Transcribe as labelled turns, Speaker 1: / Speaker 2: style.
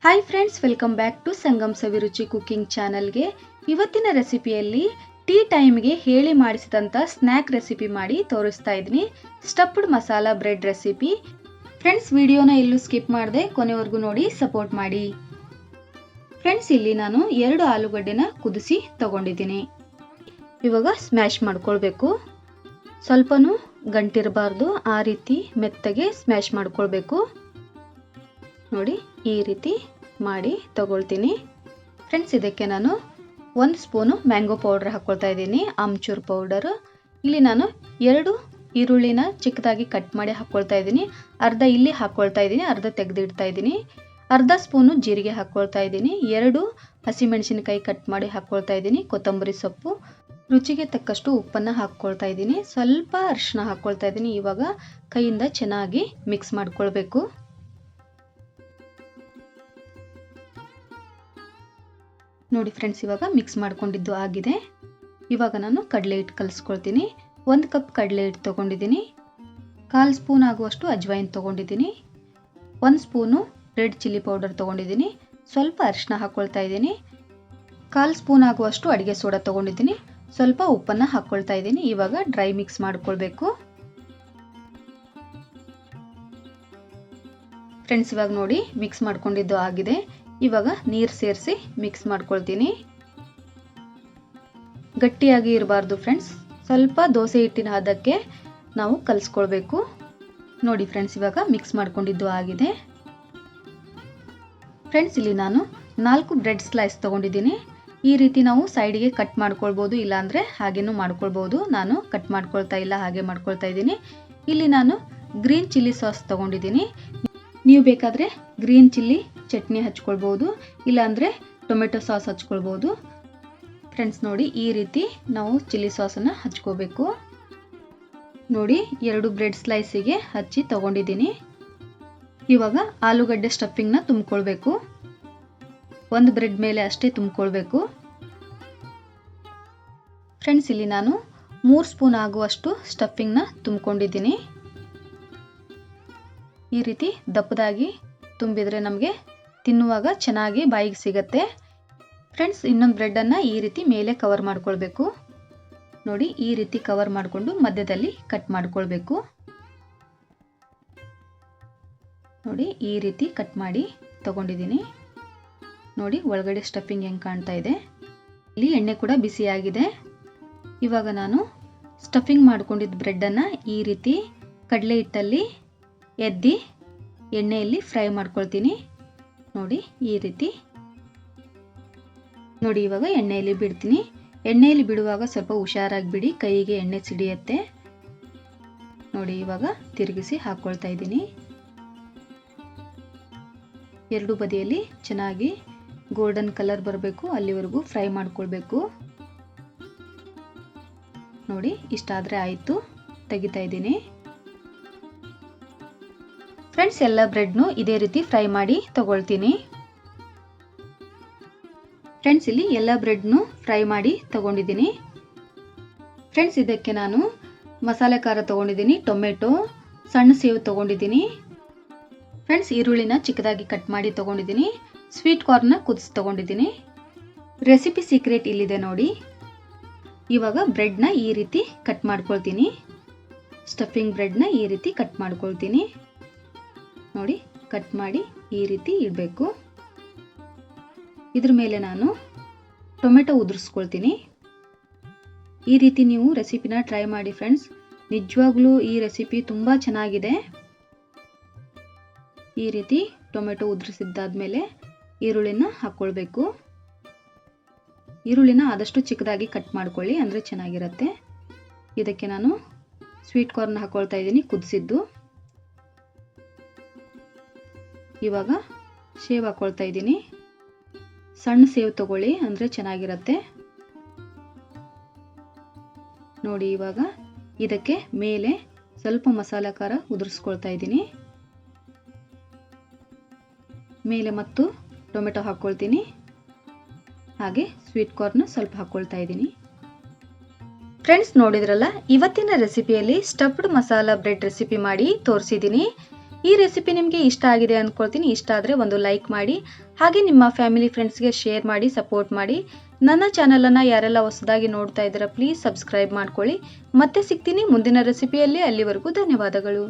Speaker 1: Hi friends, welcome back to Sangam Saviruchi cooking ಚಾನಲ್ಗೆ. ಇವತ್ತಿನ ರೆಸಿಪಿಯಲ್ಲಿ tea ಟೈಮ್ಗೆ ಹೇಳಿ ಮಾಡಿಸಿದಂಥ ಸ್ನ್ಯಾಕ್ ರೆಸಿಪಿ ಮಾಡಿ ತೋರಿಸ್ತಾ ಇದ್ದೀನಿ. Stuffed masala bread recipe. Friends, ವಿಡಿಯೋನ ಎಲ್ಲೂ ಸ್ಕಿಪ್ ಮಾಡದೆ ಕೊನೆವರೆಗೂ ನೋಡಿ ಸಪೋರ್ಟ್ ಮಾಡಿ. ಫ್ರೆಂಡ್ಸ್, ಇಲ್ಲಿ ನಾನು 2 ಆಲೂಗಡ್ಡೆನ ಕುದಿಸಿ ತಗೊಂಡಿದ್ದೀನಿ. ಇವಾಗ ಸ್ಮ್ಯಾಶ್ ಮಾಡ್ಕೊಳ್ಬೇಕು. ಸ್ವಲ್ಪನೂ ಗಂಟಿರಬಾರ್ದು, ಆ ರೀತಿ ಮೆತ್ತಗೆ ಸ್ಮ್ಯಾಶ್ ಮಾಡ್ಕೊಳ್ಬೇಕು. ನೋಡಿ, ಈ ರೀತಿ ಮಾಡಿ ತಗೊಳ್ತೀನಿ. ಫ್ರೆಂಡ್ಸ್, ಇದಕ್ಕೆ ನಾನು 1 ಸ್ಪೂನು ಮ್ಯಾಂಗೋ ಪೌಡರ್ ಹಾಕ್ಕೊಳ್ತಾ ಇದ್ದೀನಿ, ಆಮ್ಚೂರ್ ಪೌಡರ್. ಇಲ್ಲಿ ನಾನು 2 ಈರುಳ್ಳಿನ ಚಿಕ್ಕದಾಗಿ ಕಟ್ ಮಾಡಿ ಹಾಕ್ಕೊಳ್ತಾ ಇದ್ದೀನಿ. ಅರ್ಧ ಇಲ್ಲಿ ಹಾಕ್ಕೊಳ್ತಾ ಇದ್ದೀನಿ, ಅರ್ಧ ತೆಗೆದಿಡ್ತಾ ಇದ್ದೀನಿ. ಅರ್ಧ ಸ್ಪೂನು ಜೀರಿಗೆ ಹಾಕ್ಕೊಳ್ತಾ ಇದ್ದೀನಿ. 2 ಹಸಿಮೆಣಸಿನಕಾಯಿ ಕಟ್ ಮಾಡಿ ಹಾಕ್ಕೊಳ್ತಾ ಇದ್ದೀನಿ. ಕೊತ್ತಂಬರಿ ಸೊಪ್ಪು, ರುಚಿಗೆ ತಕ್ಕಷ್ಟು ಉಪ್ಪನ್ನು ಹಾಕ್ಕೊಳ್ತಾ ಇದ್ದೀನಿ. ಸ್ವಲ್ಪ ಅರಿಶಿನ ಹಾಕ್ಕೊಳ್ತಾ ಇದ್ದೀನಿ. ಇವಾಗ ಕೈಯಿಂದ ಚೆನ್ನಾಗಿ ಮಿಕ್ಸ್ ಮಾಡ್ಕೊಳ್ಬೇಕು. ನೋಡಿ ಫ್ರೆಂಡ್ಸ್, ಇವಾಗ ಮಿಕ್ಸ್ ಮಾಡ್ಕೊಂಡಿದ್ದು ಆಗಿದೆ. ಇವಾಗ ನಾನು ಕಡಲೆ ಹಿಟ್ಟು ಕಲಿಸ್ಕೊಳ್ತೀನಿ. 1 ಕಪ್ ಕಡಲೆ ಹಿಟ್ಟು ತೊಗೊಂಡಿದ್ದೀನಿ. 1/4 ಸ್ಪೂನ್ ಆಗುವಷ್ಟು ಅಜ್ವೈನ್ ತೊಗೊಂಡಿದ್ದೀನಿ. 1 ಸ್ಪೂನು ರೆಡ್ ಚಿಲ್ಲಿ ಪೌಡರ್ ತೊಗೊಂಡಿದ್ದೀನಿ. ಸ್ವಲ್ಪ ಅರಿಶಿನ ಹಾಕ್ಕೊಳ್ತಾ ಇದ್ದೀನಿ. 1/4 ಸ್ಪೂನ್ ಆಗುವಷ್ಟು ಅಡುಗೆ ಸೋಡಾ ತೊಗೊಂಡಿದ್ದೀನಿ. ಸ್ವಲ್ಪ ಉಪ್ಪನ್ನು ಹಾಕ್ಕೊಳ್ತಾ ಇದ್ದೀನಿ. ಇವಾಗ ಡ್ರೈ ಮಿಕ್ಸ್ ಮಾಡ್ಕೊಳ್ಬೇಕು. ಫ್ರೆಂಡ್ಸ್, ಇವಾಗ ನೋಡಿ ಮಿಕ್ಸ್ ಮಾಡ್ಕೊಂಡಿದ್ದು ಆಗಿದೆ. ಇವಾಗ ನೀರು ಸೇರಿಸಿ ಮಿಕ್ಸ್ ಮಾಡ್ಕೊಳ್ತೀನಿ. ಗಟ್ಟಿಯಾಗಿ ಇರಬಾರ್ದು ಫ್ರೆಂಡ್ಸ್, ಸ್ವಲ್ಪ ದೋಸೆ ಹಿಟ್ಟಿನ ಹದಕ್ಕೆ ನಾವು ಕಲಿಸ್ಕೊಳ್ಬೇಕು. ನೋಡಿ ಫ್ರೆಂಡ್ಸ್, ಇವಾಗ ಮಿಕ್ಸ್ ಮಾಡ್ಕೊಂಡಿದ್ದು ಆಗಿದೆ. ಫ್ರೆಂಡ್ಸ್, ಇಲ್ಲಿ ನಾನು 4 ಬ್ರೆಡ್ ಸ್ಲೈಸ್ ತೊಗೊಂಡಿದ್ದೀನಿ. ಈ ರೀತಿ ನಾವು ಸೈಡ್ಗೆ ಕಟ್ ಮಾಡ್ಕೊಳ್ಬೋದು, ಇಲ್ಲಾಂದರೆ ಹಾಗೇನೂ ಮಾಡ್ಕೊಳ್ಬೋದು. ನಾನು ಕಟ್ ಮಾಡ್ಕೊಳ್ತಾ ಇಲ್ಲ, ಹಾಗೆ ಮಾಡ್ಕೊಳ್ತಾ ಇದ್ದೀನಿ. ಇಲ್ಲಿ ನಾನು ಗ್ರೀನ್ ಚಿಲ್ಲಿ ಸಾಸ್ ತೊಗೊಂಡಿದ್ದೀನಿ. ನೀವು ಬೇಕಾದರೆ ಗ್ರೀನ್ ಚಿಲ್ಲಿ ಚಟ್ನಿ ಹಚ್ಕೊಳ್ಬೋದು, ಇಲ್ಲಾಂದರೆ ಟೊಮೆಟೊ ಸಾಸ್ ಹಚ್ಕೊಳ್ಬೋದು. ಫ್ರೆಂಡ್ಸ್, ನೋಡಿ ಈ ರೀತಿ ನಾವು ಚಿಲ್ಲಿ ಸಾಸನ್ನು ಹಚ್ಕೋಬೇಕು. ನೋಡಿ, 2 ಬ್ರೆಡ್ ಸ್ಲೈಸಿಗೆ ಹಚ್ಚಿ ತಗೊಂಡಿದ್ದೀನಿ. ಇವಾಗ ಆಲೂಗಡ್ಡೆ ಸ್ಟಫಿಂಗ್ನ ತುಂಬಿಕೊಳ್ಬೇಕು. 1 ಬ್ರೆಡ್ ಮೇಲೆ ಅಷ್ಟೇ ತುಂಬಿಕೊಳ್ಬೇಕು. ಫ್ರೆಂಡ್ಸ್, ಇಲ್ಲಿ ನಾನು 3 ಸ್ಪೂನ್ ಆಗುವಷ್ಟು ಸ್ಟಫಿಂಗ್ನ ತುಂಬಿಕೊಂಡಿದ್ದೀನಿ. ಈ ರೀತಿ ದಪ್ಪದಾಗಿ ತುಂಬಿದರೆ ನಮಗೆ ತಿನ್ನುವಾಗ ಚೆನ್ನಾಗಿ ಬಾಯಿಗೆ ಸಿಗತ್ತೆ. ಫ್ರೆಂಡ್ಸ್, ಇನ್ನೊಂದು ಬ್ರೆಡ್ಡನ್ನು ಈ ರೀತಿ ಮೇಲೆ ಕವರ್ ಮಾಡ್ಕೊಳ್ಬೇಕು. ನೋಡಿ, ಈ ರೀತಿ ಕವರ್ ಮಾಡಿಕೊಂಡು ಮಧ್ಯದಲ್ಲಿ ಕಟ್ ಮಾಡ್ಕೊಳ್ಬೇಕು. ನೋಡಿ, ಈ ರೀತಿ ಕಟ್ ಮಾಡಿ ತಗೊಂಡಿದ್ದೀನಿ. ನೋಡಿ, ಒಳಗಡೆ ಸ್ಟಫಿಂಗ್ ಹೆಂಗೆ ಕಾಣ್ತಾ ಇದೆ. ಇಲ್ಲಿ ಎಣ್ಣೆ ಕೂಡ ಬಿಸಿಯಾಗಿದೆ. ಇವಾಗ ನಾನು ಸ್ಟಫಿಂಗ್ ಮಾಡ್ಕೊಂಡಿದ್ದ ಬ್ರೆಡ್ಡನ್ನು ಈ ರೀತಿ ಕಡಲೆ ಹಿಟ್ಟಲ್ಲಿ ಎದ್ದಿ ಎಣ್ಣೆಯಲ್ಲಿ ಫ್ರೈ ಮಾಡ್ಕೊಳ್ತೀನಿ. ನೋಡಿ, ಈ ರೀತಿ. ನೋಡಿ, ಇವಾಗ ಎಣ್ಣೆಯಲ್ಲಿ ಬಿಡ್ತೀನಿ. ಎಣ್ಣೆಯಲ್ಲಿ ಬಿಡುವಾಗ ಸ್ವಲ್ಪ ಹುಷಾರಾಗಿ ಬಿಡಿ, ಕೈಗೆ ಎಣ್ಣೆ ಸಿಡಿಯುತ್ತೆ. ನೋಡಿ, ಇವಾಗ ತಿರುಗಿಸಿ ಹಾಕ್ಕೊಳ್ತಾ ಇದ್ದೀನಿ. 2 ಬದಿಯಲ್ಲಿ ಚೆನ್ನಾಗಿ ಗೋಲ್ಡನ್ ಕಲರ್ ಬರಬೇಕು, ಅಲ್ಲಿವರೆಗೂ ಫ್ರೈ ಮಾಡ್ಕೊಳ್ಬೇಕು. ನೋಡಿ, ಇಷ್ಟಾದರೆ ಆಯಿತು. ತೆಗಿತಾ ಇದ್ದೀನಿ. ಫ್ರೆಂಡ್ಸ್, ಎಲ್ಲ ಬ್ರೆಡ್ನು ಇದೇ ರೀತಿ ಫ್ರೈ ಮಾಡಿ ತಗೊಳ್ತೀನಿ. ಫ್ರೆಂಡ್ಸ್, ಇಲ್ಲಿ ಎಲ್ಲ ಬ್ರೆಡ್ನು ಫ್ರೈ ಮಾಡಿ ತಗೊಂಡಿದ್ದೀನಿ. ಫ್ರೆಂಡ್ಸ್, ಇದಕ್ಕೆ ನಾನು ಮಸಾಲೆ ಖಾರ ತಗೊಂಡಿದ್ದೀನಿ, ಟೊಮೆಟೊ, ಸಣ್ಣ ಸೇವು ತಗೊಂಡಿದ್ದೀನಿ. ಫ್ರೆಂಡ್ಸ್, ಈರುಳ್ಳಿನ ಚಿಕ್ಕದಾಗಿ ಕಟ್ ಮಾಡಿ ತಗೊಂಡಿದ್ದೀನಿ. ಸ್ವೀಟ್ ಕಾರ್ನ್ನ ಕುದಿಸಿ ತಗೊಂಡಿದ್ದೀನಿ. ರೆಸಿಪಿ ಸೀಕ್ರೆಟ್ ಇಲ್ಲಿದೆ ನೋಡಿ. ಇವಾಗ ಬ್ರೆಡ್ನ ಈ ರೀತಿ ಕಟ್ ಮಾಡ್ಕೊಳ್ತೀನಿ. ಸ್ಟಫಿಂಗ್ ಬ್ರೆಡ್ನ ಈ ರೀತಿ ಕಟ್ ಮಾಡ್ಕೊಳ್ತೀನಿ. ನೋಡಿ, ಕಟ್ ಮಾಡಿ ಈ ರೀತಿ ಇಡಬೇಕು. ಇದ್ರ ಮೇಲೆ ನಾನು ಟೊಮೆಟೊ ಉದುರಿಸ್ಕೊಳ್ತೀನಿ. ಈ ರೀತಿ ನೀವು ರೆಸಿಪಿನ ಟ್ರೈ ಮಾಡಿ ಫ್ರೆಂಡ್ಸ್, ನಿಜವಾಗ್ಲೂ ಈ ರೆಸಿಪಿ ತುಂಬ ಚೆನ್ನಾಗಿದೆ. ಈ ರೀತಿ ಟೊಮೆಟೊ ಉದುರಿಸಿದ್ದಾದ್ಮೇಲೆ ಈರುಳ್ಳಿನ ಹಾಕ್ಕೊಳ್ಬೇಕು. ಈರುಳ್ಳಿನ ಆದಷ್ಟು ಚಿಕ್ಕದಾಗಿ ಕಟ್ ಮಾಡ್ಕೊಳ್ಳಿ, ಅಂದರೆ ಚೆನ್ನಾಗಿರುತ್ತೆ. ಇದಕ್ಕೆ ನಾನು ಸ್ವೀಟ್ ಕಾರ್ನ್ ಹಾಕ್ಕೊಳ್ತಾ ಇದ್ದೀನಿ, ಕುದಿಸಿದ್ದು. ಇವಾಗ ಸೇವ್ ಹಾಕ್ಕೊಳ್ತಾ ಇದ್ದೀನಿ. ಸಣ್ಣ ಸೇವ್ ತಗೊಳ್ಳಿ, ಅಂದರೆ ಚೆನ್ನಾಗಿರುತ್ತೆ. ನೋಡಿ, ಇವಾಗ ಇದಕ್ಕೆ ಮೇಲೆ ಸ್ವಲ್ಪ ಮಸಾಲೆ ಖಾರ ಉದುರಿಸ್ಕೊಳ್ತಾ ಇದ್ದೀನಿ. ಮೇಲೆ ಮತ್ತು ಟೊಮೆಟೊ ಹಾಕ್ಕೊಳ್ತೀನಿ. ಹಾಗೆ ಸ್ವೀಟ್ ಕಾರ್ನ್ ಸ್ವಲ್ಪ ಹಾಕ್ಕೊಳ್ತಾ ಇದ್ದೀನಿ. ಫ್ರೆಂಡ್ಸ್, ನೋಡಿದ್ರಲ್ಲ, ಇವತ್ತಿನ ರೆಸಿಪಿಯಲ್ಲಿ ಸ್ಟಫ್ಡ್ ಮಸಾಲಾ ಬ್ರೆಡ್ ರೆಸಿಪಿ ಮಾಡಿ ತೋರಿಸಿದ್ದೀನಿ. ಈ ರೆಸಿಪಿ ನಿಮಗೆ ಇಷ್ಟ ಆಗಿದೆ ಅಂದ್ಕೊಳ್ತೀನಿ. ಇಷ್ಟ ಆದರೆ ಒಂದು ಲೈಕ್ ಮಾಡಿ, ಹಾಗೆ ನಿಮ್ಮ ಫ್ಯಾಮಿಲಿ ಫ್ರೆಂಡ್ಸ್ಗೆ ಶೇರ್ ಮಾಡಿ, ಸಪೋರ್ಟ್ ಮಾಡಿ. ನನ್ನ ಚಾನಲನ್ನು ಯಾರೆಲ್ಲ ಹೊಸದಾಗಿ ನೋಡ್ತಾ ಇದ್ದೀರಾ ಪ್ಲೀಸ್ ಸಬ್ಸ್ಕ್ರೈಬ್ ಮಾಡ್ಕೊಳ್ಳಿ. ಮತ್ತೆ ಸಿಗ್ತೀನಿ ಮುಂದಿನ ರೆಸಿಪಿಯಲ್ಲಿ. ಅಲ್ಲಿವರೆಗೂ ಧನ್ಯವಾದಗಳು.